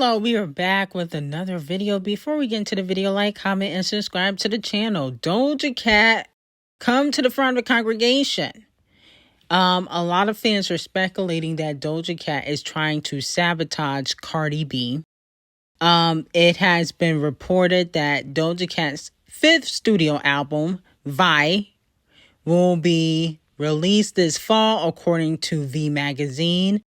Hello, we are back with another video. Before we get into the video, like, comment, and subscribe to the channel. D0JA Cat, come to the front of the congregation. A lot of fans are speculating that D0JA Cat is trying to sabotage Cardi B. It has been reported that D0JA Cat's 5th studio album, Vi, will be released this fall, according to the magazine.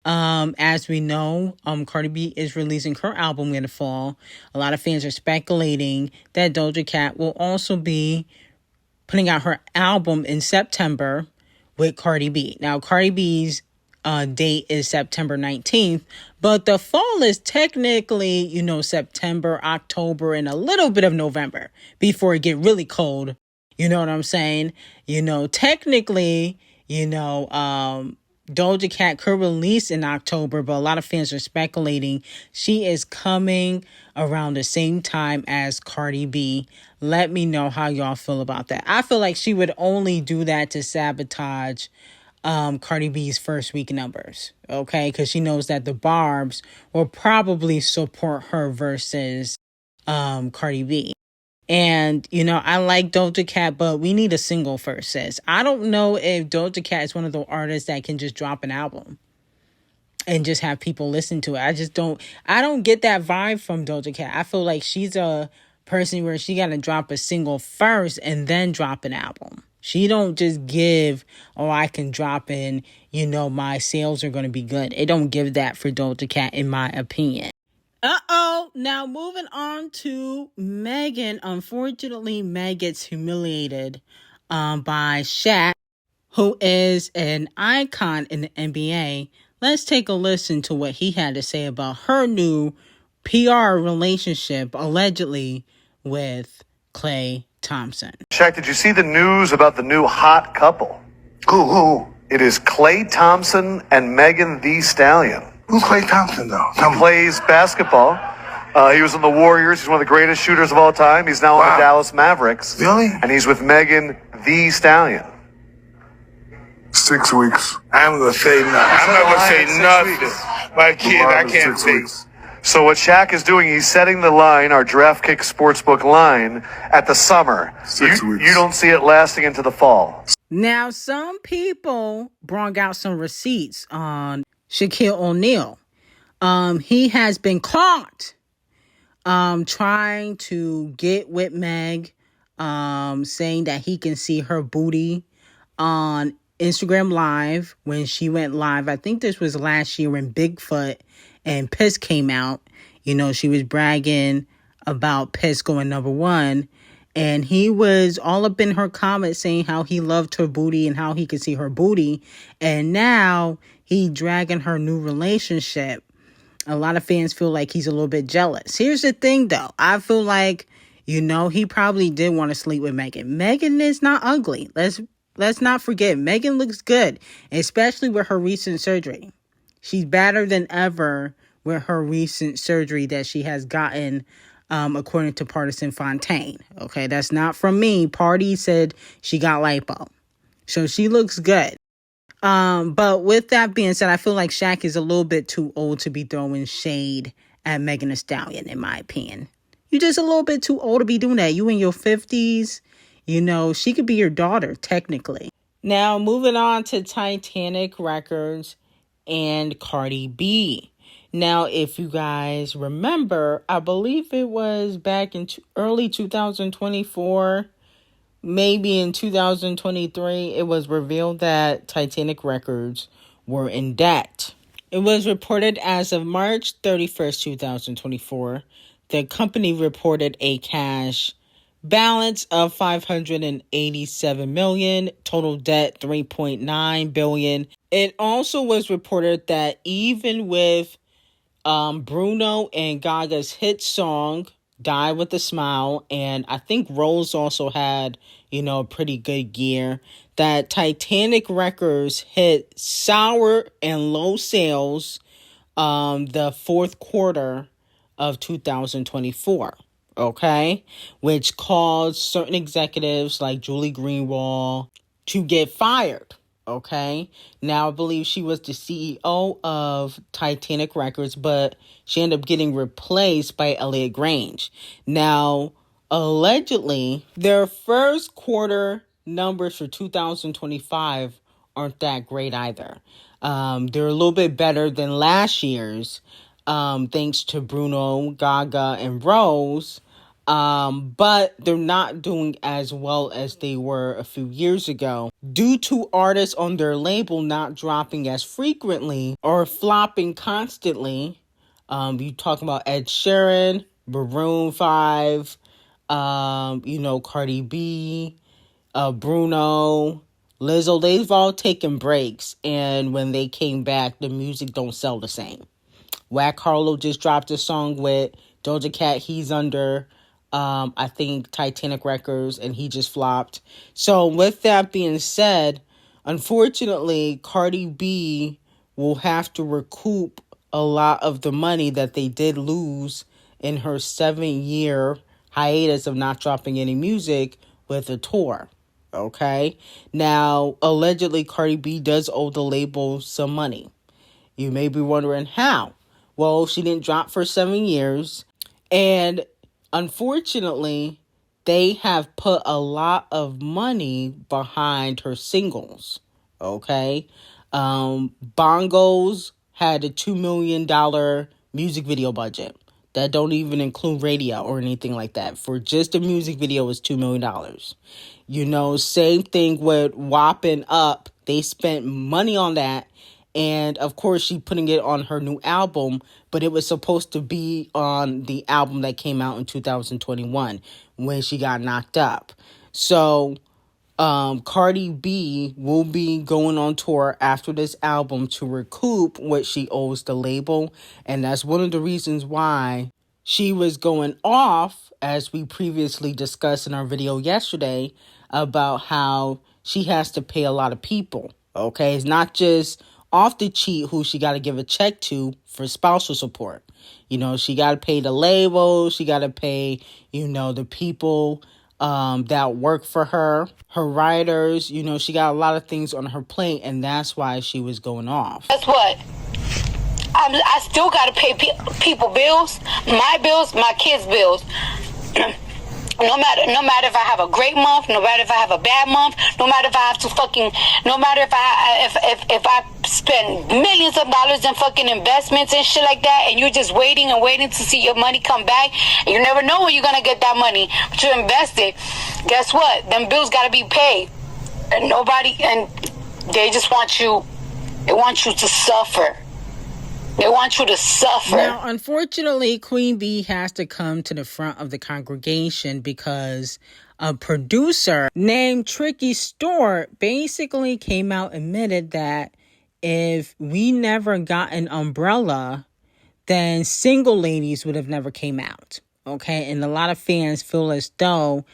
As we know, Cardi B is releasing her album in the fall. A lot of fans are speculating that D0JA Cat will also be putting out her album in September with Cardi B. Now, Cardi B's date is September 19th, but the fall is technically, September, October, and a little bit of November before it get really cold. You know what I'm saying? Technically, D0JA Cat could release in October, but a lot of fans are speculating she is coming around the same time as Cardi B. Let me know how y'all feel about that. I feel like she would only do that to sabotage Cardi B's first week numbers, okay? Because she knows that the Barbs will probably support her versus Cardi B. And, I like D0JA Cat, but we need a single first, sis. I don't know if D0JA Cat is one of the artists that can just drop an album and just have people listen to it. I don't get that vibe from D0JA Cat. I feel like she's a person where she got to drop a single first and then drop an album. She don't just give, I can drop in, my sales are going to be good. It don't give that for D0JA Cat, in my opinion. Now moving on to Megan. Unfortunately, Meg gets humiliated by Shaq, who is an icon in the NBA. Let's take a listen to what he had to say about her new PR relationship, allegedly, with Klay Thompson. Shaq, did you see the news about the new hot couple? Who? It is Klay Thompson and Megan Thee Stallion. Who's Klay Thompson, though? He plays basketball. He was in the Warriors. He's one of the greatest shooters of all time. He's now on the Dallas Mavericks. Really? And he's with Megan Thee Stallion. 6 weeks. I'm going to say nothing. I'm not going to say nothing. My kid, I can't say. So what Shaq is doing, he's setting the line, our DraftKick Sportsbook line, at the summer. 6 weeks. You don't see it lasting into the fall. Now, some people brought out some receipts on Shaquille O'Neal. He has been caught trying to get with Meg, saying that he can see her booty on Instagram Live when she went live. I think this was last year when Bigfoot and Piss came out. She was bragging about Piss going #1. And he was all up in her comments saying how he loved her booty and how he could see her booty. And now he dragging her new relationship. A lot of fans feel like he's a little bit jealous. Here's the thing, though. I feel like, he probably did want to sleep with Megan. Megan is not ugly. Let's not forget. Megan looks good, especially with her recent surgery. She's better than ever with her recent surgery that she has gotten, according to Partisan Fontaine. Okay, that's not from me. Party said she got lipo. So she looks good. But with that being said, I feel like Shaq is a little bit too old to be throwing shade at Megan Thee Stallion, in my opinion. You're just a little bit too old to be doing that. You in your 50s, she could be your daughter, technically. Now, moving on to Titanic Records and Cardi B. Now, if you guys remember, I believe it was back in early 2024, maybe in 2023, it was revealed that Titanic Records were in debt. It was reported as of March 31st, 2024, the company reported a cash balance of $587 million, total debt $3.9 billion. It also was reported that even with Bruno and Gaga's hit song, Die With a Smile, and I think Rose also had, a pretty good year, that Titanic Records hit sour and low sales the fourth quarter of 2024, okay? Which caused certain executives like Julie Greenwald to get fired, Okay. Now, I believe she was the CEO of Titanic Records, but she ended up getting replaced by Elliot Grange. Now, allegedly, their first quarter numbers for 2025 aren't that great either. They're a little bit better than last year's, thanks to Bruno, Gaga, and Rose. But they're not doing as well as they were a few years ago due to artists on their label not dropping as frequently or flopping constantly. You talking about Ed Sheeran, Maroon 5, Cardi B, Bruno, Lizzo. They've all taken breaks, and when they came back, the music don't sell the same. Wack Harlow just dropped a song with D0JA Cat. He's under, I think, Titanic Records, and he just flopped. So with that being said, unfortunately, Cardi B will have to recoup a lot of the money that they did lose in her 7-year hiatus of not dropping any music with a tour. Okay? Now, allegedly, Cardi B does owe the label some money. You may be wondering how. Well, she didn't drop for 7 years. And unfortunately, they have put a lot of money behind her singles. Okay? Bongos had a $2 million music video budget. That don't even include radio or anything like that. For just a music video, it was $2 million. Same thing with Whopping Up. They spent money on that. And, of course, she putting it on her new album, but it was supposed to be on the album that came out in 2021 when she got knocked up. So, Cardi B will be going on tour after this album to recoup what she owes the label. And that's one of the reasons why she was going off, as we previously discussed in our video yesterday, about how she has to pay a lot of people. Okay, it's not just off the cheat who she got to give a check to for spousal support. She got to pay the label. She got to pay, the people that work for her writers. She got a lot of things on her plate, and that's why she was going off. Guess what? I still got to pay people bills, my kids' bills. No matter if I have a great month, no matter if I have a bad month, no matter if I have to no matter if I spend millions of dollars in fucking investments and shit like that, and you're just waiting to see your money come back, and you never know when you're gonna get that money, but you invested. Guess what? Them bills gotta be paid, and they just want you. They want you to suffer. They want you to suffer. Now, unfortunately, Queen B has to come to the front of the congregation because a producer named Tricky Stewart basically came out and admitted that if we never got an umbrella, then Single Ladies would have never came out. Okay, and a lot of fans feel as though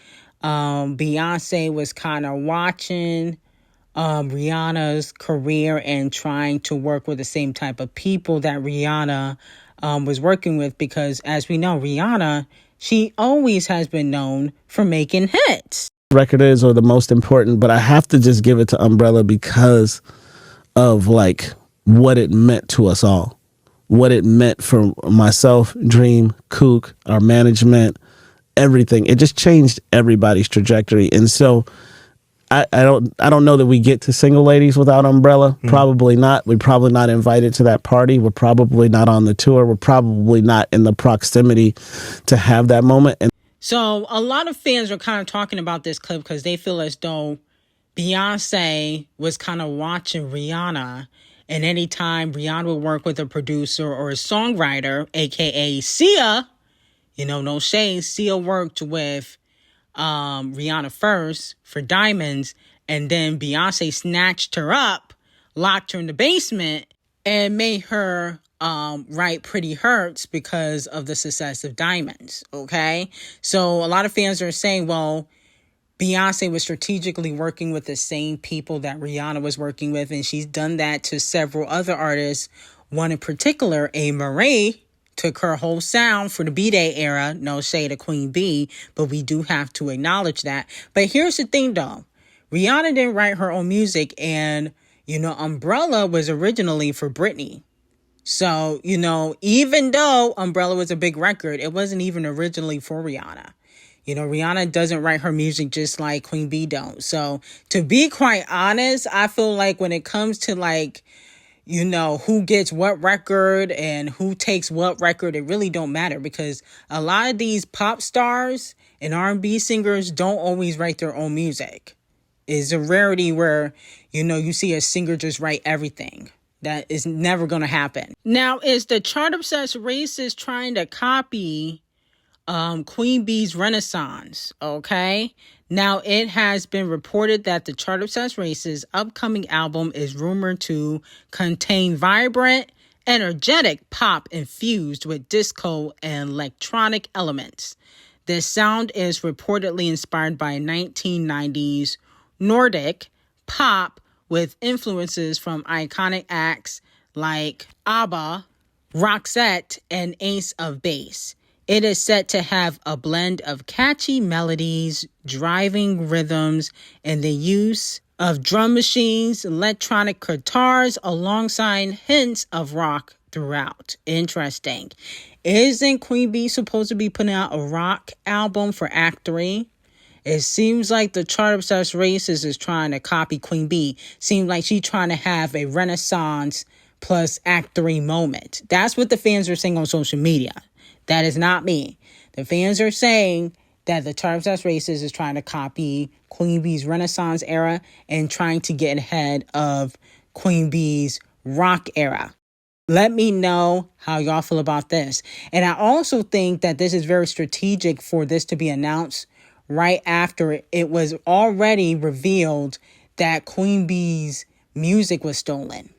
Beyonce was kind of watching Rihanna's career and trying to work with the same type of people that Rihanna was working with, because as we know, Rihanna, she always has been known for making hits. Record is, or the most important, but I have to just give it to Umbrella because of what it meant to us all, what it meant for myself, Dream, Kook, our management, everything. It just changed everybody's trajectory. And so I don't know that we get to Single Ladies without Umbrella. Probably not. We're probably not invited to that party. We're probably not on the tour. We're probably not in the proximity to have that moment. And so a lot of fans are kind of talking about this clip because they feel as though Beyonce was kind of watching Rihanna, and anytime Rihanna would work with a producer or a songwriter, aka Sia, no shade, Sia worked with Rihanna first for Diamonds, and then Beyonce snatched her up, locked her in the basement, and made her write Pretty Hurts because of the success of Diamonds. Okay, so a lot of fans are saying, well, Beyonce was strategically working with the same people that Rihanna was working with, and she's done that to several other artists. One in particular, A. Marie, took her whole sound for the B-Day era. No shade to Queen B, but we do have to acknowledge that. But here's the thing, though. Rihanna didn't write her own music, and Umbrella was originally for Britney. So, even though Umbrella was a big record, it wasn't even originally for Rihanna. Rihanna doesn't write her music just like Queen Bee don't. So, to be quite honest, I feel like when it comes to who gets what record and who takes what record, it really don't matter, because a lot of these pop stars and R&B singers don't always write their own music. It's a rarity where, you see a singer just write everything. That is never going to happen. Now, is the chart-obsessed racist trying to copy Queen Bee's Renaissance? Okay. Now, it has been reported that the chart-obsessed racist upcoming album is rumored to contain vibrant, energetic pop infused with disco and electronic elements. The sound is reportedly inspired by 1990s Nordic pop with influences from iconic acts like ABBA, Roxette, and Ace of Base. It is set to have a blend of catchy melodies, driving rhythms, and the use of drum machines, electronic guitars, alongside hints of rock throughout. Interesting. Isn't Queen Bee supposed to be putting out a rock album for Act 3? It seems like the chart-obsessed racist is trying to copy Queen Bee. Seems like she's trying to have a Renaissance plus Act 3 moment. That's what the fans are saying on social media. That is not me. The fans are saying that the chart-obsessed racist is trying to copy Queen Bee's Renaissance era and trying to get ahead of Queen Bee's rock era. Let me know how y'all feel about this. And I also think that this is very strategic for this to be announced right after it was already revealed that Queen Bee's music was stolen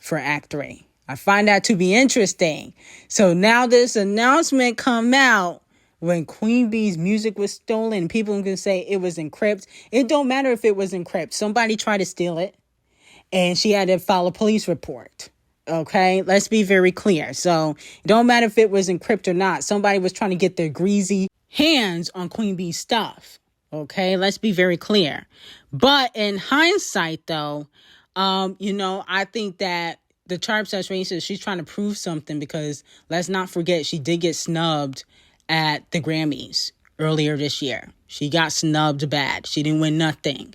for Act 3. I find that to be interesting. So now this announcement come out when Queen Bee's music was stolen. People can say it was encrypted. It don't matter if it was encrypted. Somebody tried to steal it, and she had to file a police report. Okay, let's be very clear. So it don't matter if it was encrypted or not. Somebody was trying to get their greasy hands on Queen Bee's stuff. Okay, let's be very clear. But in hindsight, though, I think that the chart-obsessed racist, she's trying to prove something, because let's not forget she did get snubbed at the Grammys earlier this year. She got snubbed bad. She didn't win nothing.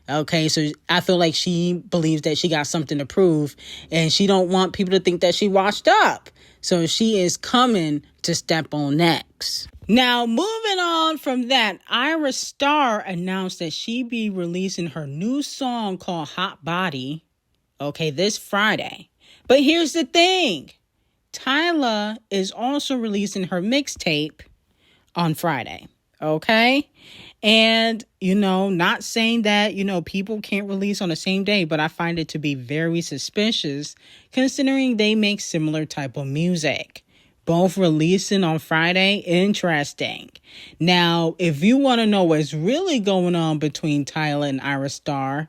Okay, so I feel like she believes that she got something to prove, and she don't want people to think that she washed up. So she is coming to step on next. Now, moving on from that, Ayarr Starr announced that she be releasing her new song called Hot Body, this Friday. But here's the thing. Tyla is also releasing her mixtape on Friday. Okay? And, not saying that, people can't release on the same day, but I find it to be very suspicious considering they make similar type of music. Both releasing on Friday, interesting. Now, if you want to know what's really going on between Tyla and Ayarr Starr,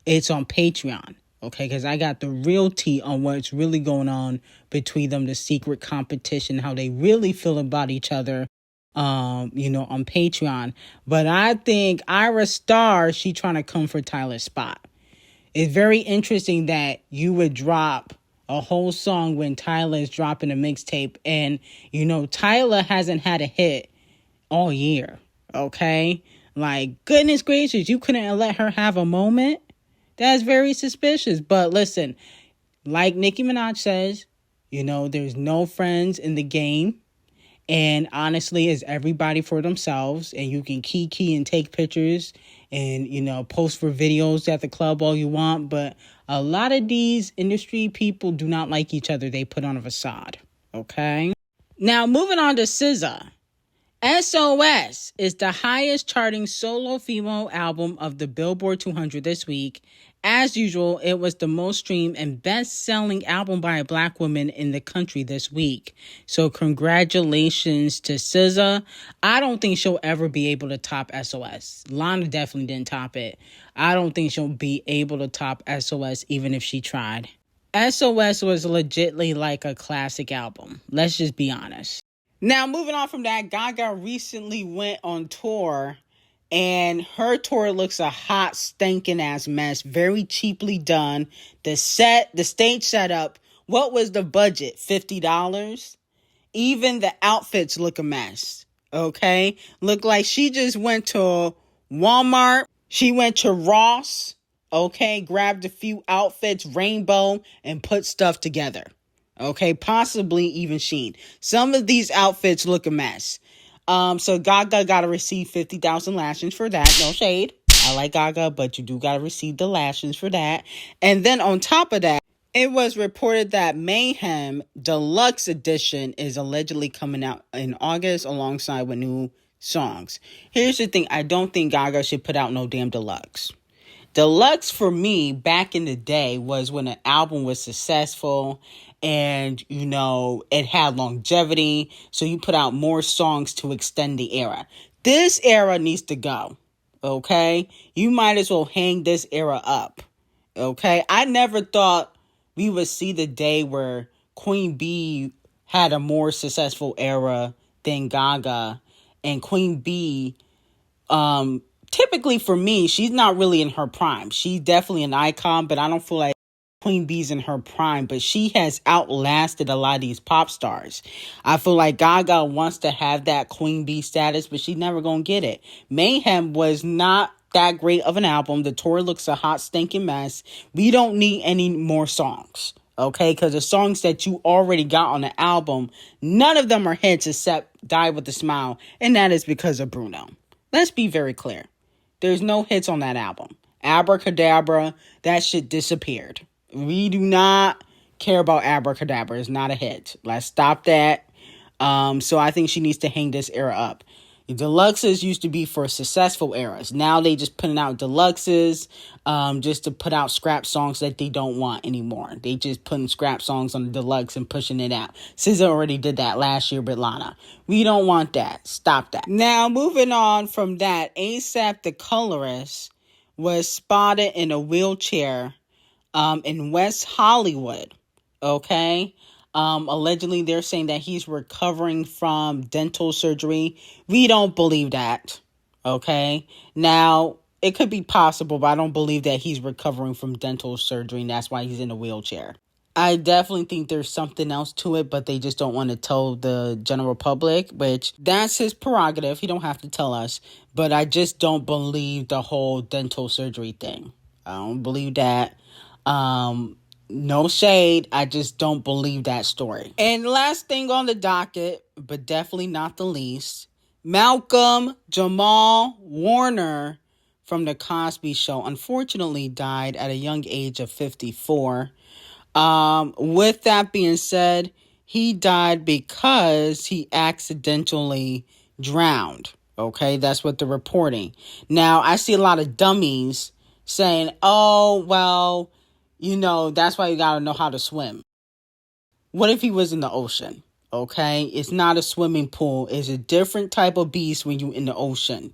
it's on Patreon. Okay, because I got the real tea on what's really going on between them, the secret competition, how they really feel about each other, on Patreon. But I think Ayarr Starr, she trying to come for Tyla's spot. It's very interesting that you would drop a whole song when Tyla is dropping a mixtape. And, Tyla hasn't had a hit all year. Okay? Like, goodness gracious, you couldn't let her have a moment? That's very suspicious. But listen, like Nicki Minaj says, there's no friends in the game. And honestly, it's everybody for themselves. And you can key and take pictures and, post for videos at the club all you want. But a lot of these industry people do not like each other. They put on a facade. Okay? Now, moving on to SZA. SOS is the highest charting solo female album of the Billboard 200 this week. As usual, it was the most streamed and best-selling album by a Black woman in the country this week. So congratulations to SZA. I don't think she'll ever be able to top SOS. Lana definitely didn't top it. I don't think she'll be able to top SOS even if she tried. SOS was legitimately like a classic album. Let's just be honest. Now, moving on from that, Gaga recently went on tour And her tour looks a hot, stinking ass mess. Very cheaply done. The stage setup. What was the budget? $50? Even the outfits look a mess. Okay? Look like she just went to Walmart. She went to Ross. Okay? Grabbed a few outfits, rainbow, and put stuff together. Okay? Possibly even Shein. Some of these outfits look a mess. So Gaga got to receive 50,000 lashings for that. No shade. I like Gaga, but you do got to receive the lashings for that. And then on top of that, it was reported that Mayhem Deluxe Edition is allegedly coming out in August alongside with new songs. Here's the thing. I don't think Gaga should put out no damn deluxe. Deluxe for me back in the day was when an album was successful and, you know, it had longevity. So you put out more songs to extend the era. This era needs to go. Okay? You might as well hang this era up. Okay? I never thought we would see the day where Queen B had a more successful era than Gaga. And Queen B, typically for me, she's not really in her prime. She's definitely an icon, but I don't feel like Queen B's in her prime. But she has outlasted a lot of these pop stars. I feel like Gaga wants to have that Queen Bee status, but she's never going to get it. Mayhem was not that great of an album. The tour looks a hot stinking mess. We don't need any more songs. Okay, because the songs that you already got on the album, none of them are hits except Die With A Smile. And that is because of Bruno. Let's be very clear. There's no hits on that album. Abracadabra, that shit disappeared. We do not care about Abracadabra. It's not a hit. Let's stop that. So I think she needs to hang this era up. Deluxes used to be for successful eras. Now they just putting out deluxes just to put out scrap songs that they don't want anymore. They just putting scrap songs on the deluxe and pushing it out. SZA already did that last year with Lana. We don't want that. Stop that. Now, moving on from that, ASAP the colorist was spotted in a wheelchair in West Hollywood. Okay? Allegedly, they're saying that he's recovering from dental surgery. We don't believe that. Okay? Now, it could be possible, but I don't believe that he's recovering from dental surgery, and that's why he's in a wheelchair. I definitely think there's something else to it, but they just don't want to tell the general public, which that's his prerogative. He don't have to tell us. But I just don't believe the whole dental surgery thing. I don't believe that. No shade. I just don't believe that story. And last thing on the docket, but definitely not the least, Malcolm Jamal Warner from The Cosby Show unfortunately died at a young age of 54. With that being said, he died because he accidentally drowned. Okay, that's what they're reporting. Now, I see a lot of dummies saying, oh, well, you know, that's why you gotta know how to swim. What if he was in the ocean? Okay, it's not a swimming pool. It's a different type of beast when you're in the ocean.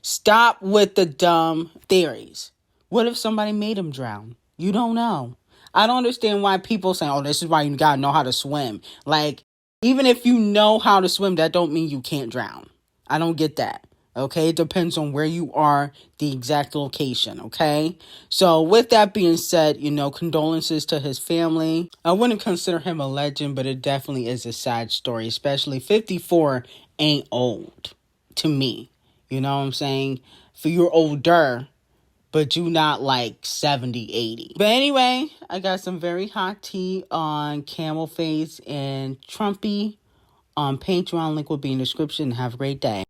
Stop with the dumb theories. What if somebody made him drown? You don't know. I don't understand why people say, oh, this is why you gotta know how to swim. Like, even if you know how to swim, that don't mean you can't drown. I don't get that. Okay, it depends on where you are, the exact location, okay? So with that being said, you know, condolences to his family. I wouldn't consider him a legend, but it definitely is a sad story, especially 54 ain't old to me. You know what I'm saying? For you're older, but you not like 70, 80. But anyway, I got some very hot tea on Camel Face and Trumpy on Patreon. Link will be in the description. Have a great day.